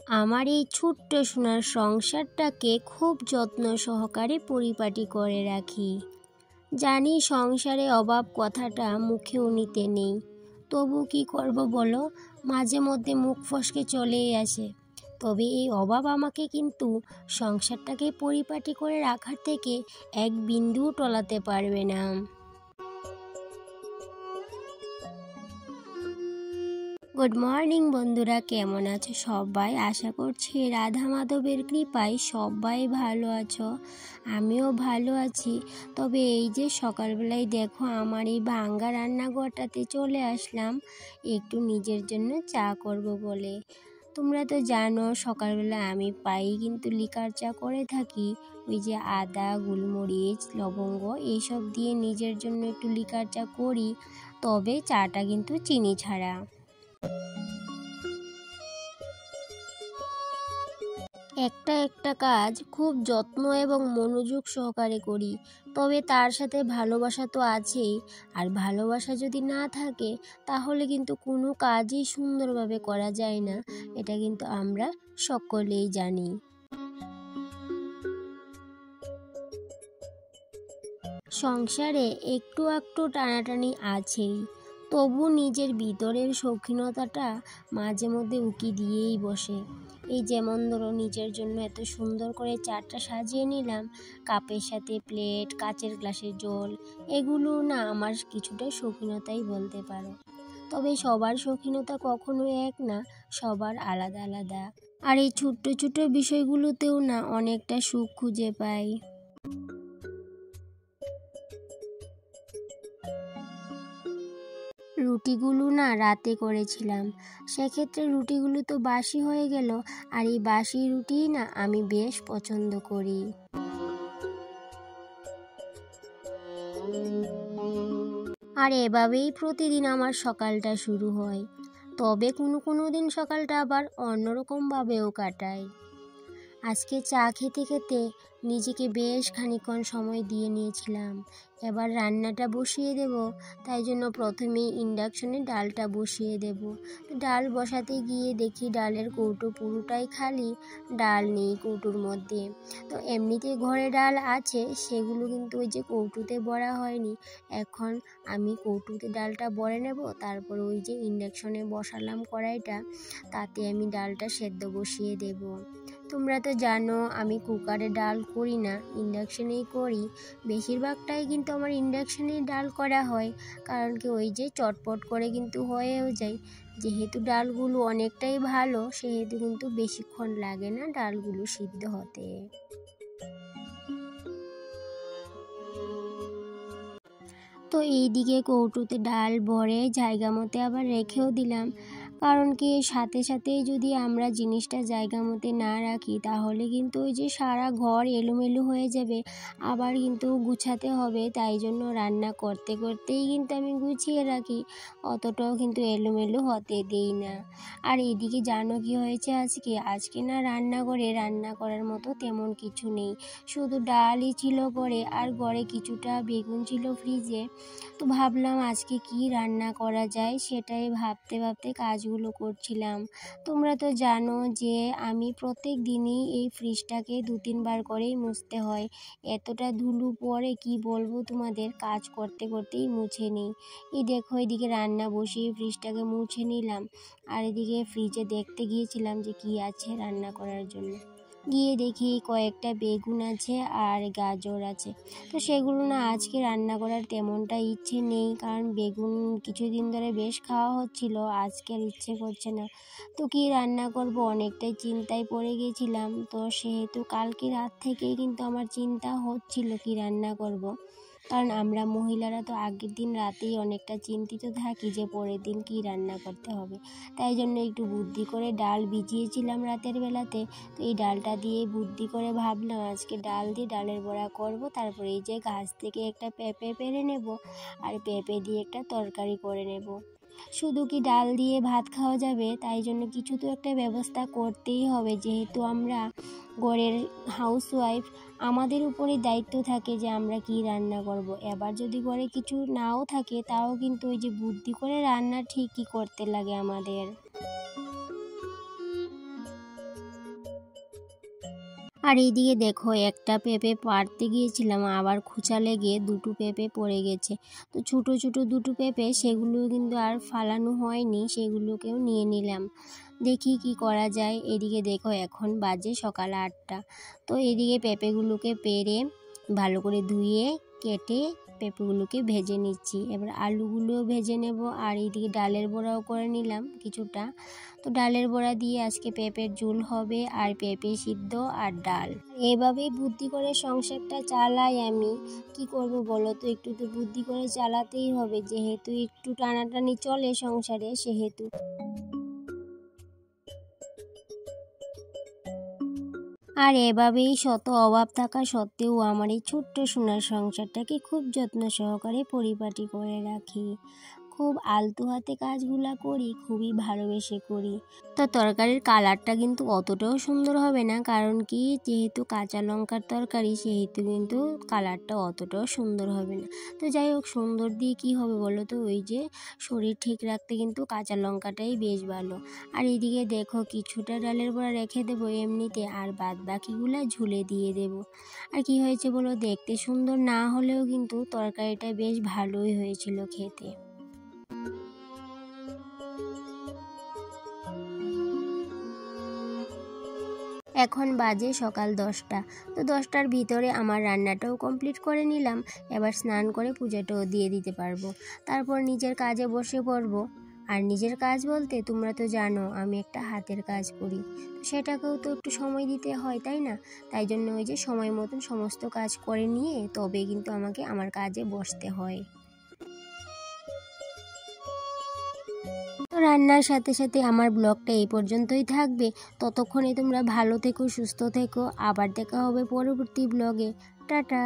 আমার এই ছোট্ট সোনার সংসারটাকে খুব যত্ন সহকারে পরিপাটি করে রাখি। জানি সংসারে অভাব কথাটা মুখেও নিতে নেই, তবু কি করব বলো, মাঝে মধ্যে মুখ ফসকে চলেই আসে। তবে এই অভাব আমাকে কিন্তু সংসারটাকে পরিপাটি করে রাখার থেকে এক বিন্দুও টলাতে পারবে না। গুড মর্নিং বন্ধুরা, কেমন আছো সবাই? আশা করছি রাধা মাধবের কৃপায় সবাই ভালো আছো, আমিও ভালো আছি। তবে এই যে সকালবেলায় দেখো আমার এই ভাঙ্গা রান্নাঘরটাতে চলে আসলাম একটু নিজের জন্য চা করব বলে। তোমরা তো জানো সকালবেলা আমি প্রায়ই কিন্তু লিকার চা করে থাকি। ওই যে আদা, গোলমরিচ, লবঙ্গ এইসব দিয়ে নিজের জন্য একটু লিকার চা করি, তবে চাটা কিন্তু চিনি ছাড়া। একটা একটা কাজ খুব যত্ন এবং মনোযোগ সহকারে করি, তবে তার সাথে ভালোবাসা তো আছেই। আর ভালোবাসা যদি না থাকে তাহলে কিন্তু কোনো কাজই সুন্দরভাবে করা যায় না, এটা কিন্তু আমরা সকলেই জানি। সংসারে একটু একটু টানাটানি আছেই, তবু নিজের ভিতরের শৌখিনতাটা মাঝে মধ্যে উকি দিয়েই বসে। এই যেমন ধরো নিজের জন্য এত সুন্দর করে চাটা সাজিয়ে নিলাম, কাপের সাথে প্লেট, কাচের গ্লাসের জল, এগুলো না আমার কিছুটা শৌখিনতাই বলতে পারো। তবে সবার শৌখিনতা কখনো এক না, সবার আলাদা আলাদা। আর এই ছোট্ট ছোট্ট বিষয়গুলোতেও না অনেকটা সুখ খুঁজে পাই। রুটিগুলো না রাতে করেছিলাম, সেক্ষেত্রে রুটিগুলো তো বাসি হয়ে গেল। আর এই বাসি রুটি না আমি বেশ পছন্দ করি। আর এভাবেই প্রতিদিন আমার সকালটা শুরু হয়। তবে কোনো দিন সকালটা আবার অন্যরকমভাবেও কাটাই। আজকে চা খেতে খেতে নিজেকে বেশ খানিকক্ষণ সময় দিয়ে নিয়েছিলাম। এবার রান্নাটা বসিয়ে দেব, তাই জন্য প্রথমেই ইন্ডাকশনে ডালটা বসিয়ে দেব। ডাল বসাতে গিয়ে দেখি ডালের কৌটো পুরোটাই খালি, ডাল নেই কৌটোর মধ্যে। তো এমনিতে ঘরে ডাল আছে, সেগুলো কিন্তু ওই যে কৌটোতে ভরা হয়নি। এখন আমি কৌটোতে ডালটা ভরে নেব, তারপর ওই যে ইন্ডাকশনে বসালাম কড়াইটা, তাতে আমি ডালটা সেদ্ধ বসিয়ে দেব। তোমরা তো জানো আমি কুকারে ডাল করি না, ইন্ডাকশনেই করি। বেশিরভাগটাই কিন্তু আমার ইন্ডাকশনেই ডাল করা হয়, কারণ কি ওই যে চটপট করে কিন্তু হয়েও যায়। যেহেতু ডালগুলো অনেকটাই ভালো, সেহেতু কিন্তু বেশিক্ষণ লাগে না ডালগুলো সিদ্ধ হতে। তো এইদিকে কৌটোতে ডাল ভরে জায়গা মতো আবার রেখেও দিলাম, কারণ কি সাথে সাথেই যদি আমরা জিনিসটা জায়গা মতো না রাখি তাহলে কিন্তু ওই যে সারা ঘর এলোমেলো হয়ে যাবে, আবার কিন্তু গুছাতে হবে। তাই জন্য রান্না করতে করতেই কিন্তু আমি গুছিয়ে রাখি, অতটাও কিন্তু এলোমেলো হতে দেই না। আর এদিকে জানো কি হয়েছে আজকে না রান্নাঘরে রান্না করার মতো তেমন কিছু নেই, শুধু ডালই ছিল ঘরে, আর ঘরে কিছুটা বেগুন ছিল ফ্রিজে। তো ভাবলাম আজকে কি রান্না করা যায়, সেটাই ভাবতে ভাবতে কাজগুলো করছিলাম। তোমরা তো জানো যে আমি প্রত্যেক দিনই এই ফ্রিজটাকে 2-3 বার করেই মুছতে হয়। এতটা ধুলো পড়ে কি বলবো তোমাদের, কাজ করতে করতেই মুছে নিই। এই দেখো এদিকে রান্না বসিয়ে ফ্রিজটাকে মুছে নিলাম, আর এদিকে ফ্রিজে দেখতে গিয়েছিলাম যে কি আছে রান্না করার জন্য। গিয়ে দেখি কয়েকটা বেগুন আছে আর গাজর আছে। তো সেগুলো না আজকে রান্না করার তেমনটা ইচ্ছে নেই, কারণ বেগুন কিছুদিন ধরে বেশ খাওয়া হচ্ছিল, আজকে আর ইচ্ছে করছে না। তো কি রান্না করব অনেকটাই চিন্তায় পড়ে গেছিলাম। তো সেহেতু কালকে রাত থেকেই কিন্তু আমার চিন্তা হচ্ছিল কি রান্না করব, কারণ আমরা মহিলারা তো আগের দিন রাতেই অনেকটা চিন্তিত থাকি যে পরের দিন কি রান্না করতে হবে। তাই জন্য একটু বুদ্ধি করে ডাল ভিজিয়েছিলাম রাতের বেলাতে। তো এই ডালটা দিয়ে বুদ্ধি করে ভাবলাম আজকে ডাল দিয়ে ডালের বড়া করব, তারপরে এই যে গাছ থেকে একটা পেঁপে পেড়ে নেব, আর পেঁপে দিয়ে একটা তরকারি করে নেব। শুধু কি ডাল দিয়ে ভাত খাওয়া যাবে, তাই জন্য কিছু তো একটা ব্যবস্থা করতেই হবে। যেহেতু আমরা ঘরের হাউসওয়াইফ, আমাদের উপরে দায়িত্ব থাকে যে আমরা কি রান্না করব। এবার যদি ঘরে কিছু নাও থাকে তাও কিন্তু ওই যে বুদ্ধি করে রান্না ঠিকই করতে লাগে আমাদের। আর এইদিকে দেখো একটা পেঁপে পাড়তে গিয়েছিলাম, আবার খোঁচা লেগে দুটো পেঁপে পড়ে গেছে। তো ছোটো ছোটো দুটো পেঁপে, সেগুলো কিন্তু আর ফালানো হয়নি, সেগুলোকেও নিয়ে নিলাম। দেখি কি করা যায়। এদিকে দেখো এখন বাজে সকাল 8টা। তো এদিকে পেঁপেগুলোকে পেড়ে ভালো করে ধুয়ে কেটে পেঁপেগুলোকে ভেজে নিচ্ছি। এবার আলুগুলোও ভেজে নেব। আর এইদিকে ডালের বড়াও করে নিলাম কিছুটা। তো ডালের বড়া দিয়ে আজকে পেঁপের ঝোল হবে, আর পেঁপে সিদ্ধ আর ডাল। এভাবেই বুদ্ধি করে সংসারটা চালাই আমি। কি করব বলো তো, একটু তো বুদ্ধি করে চালাতেই হবে, যেহেতু একটু টানাটানি চলে সংসারে সেহেতু। আর এভাবেই শত অভাব থাকা সত্ত্বেও আমার এই ছোট্ট সোনার সংসারটাকে খুব যত্ন সহকারে পরিপাটি করে রাখি। খুব আলতো হাতে কাজগুলা করি, খুবই ভালোবেসে করি। তো তরকারির কালারটা কিন্তু অতটাও সুন্দর হবে না, কারণ কি যেহেতু কাঁচা লঙ্কার তরকারি সেহেতু কিন্তু কালারটা অতটাও সুন্দর হবে না। তো যাই হোক, সুন্দর দিয়ে কি হবে বলো তো, ওই যে শরীর ঠিক রাখতে কিন্তু কাঁচা লঙ্কাটাই বেশ ভালো। আর এদিকে দেখো কিছুটা ডালের বড়া রেখে দেবো এমনিতে, আর বাদ বাকিগুলা ঝুলে দিয়ে দেব। আর কি হয়েছে বলো, দেখতে সুন্দর না হলেও কিন্তু তরকারিটা বেশ ভালোই হয়েছিল খেতে। এখন বাজে সকাল 10টা। তো 10টার ভিতরে আমার রান্নাটাও কমপ্লিট করে নিলাম। এবার স্নান করে পূজাটাও দিয়ে দিতে পারবো, তারপর নিজের কাজে বসে পড়বো। আর নিজের কাজ বলতে তোমরা তো জানো আমি একটা হাতের কাজ করি, তো সেটাকেও তো একটু সময় দিতে হয়, তাই না? তাই জন্য ওই যে সময় মতন সমস্ত কাজ করে নিয়ে তবে কিন্তু আমাকে আমার কাজে বসতে হয়। তো রান্নার সাথে সাথে আমার ব্লগটা এই পর্যন্তই থাকবে। ততক্ষণে তোমরা ভালো থেকো, সুস্থ থেকো। আবার দেখা হবে পরবর্তী ব্লগে। টাটা।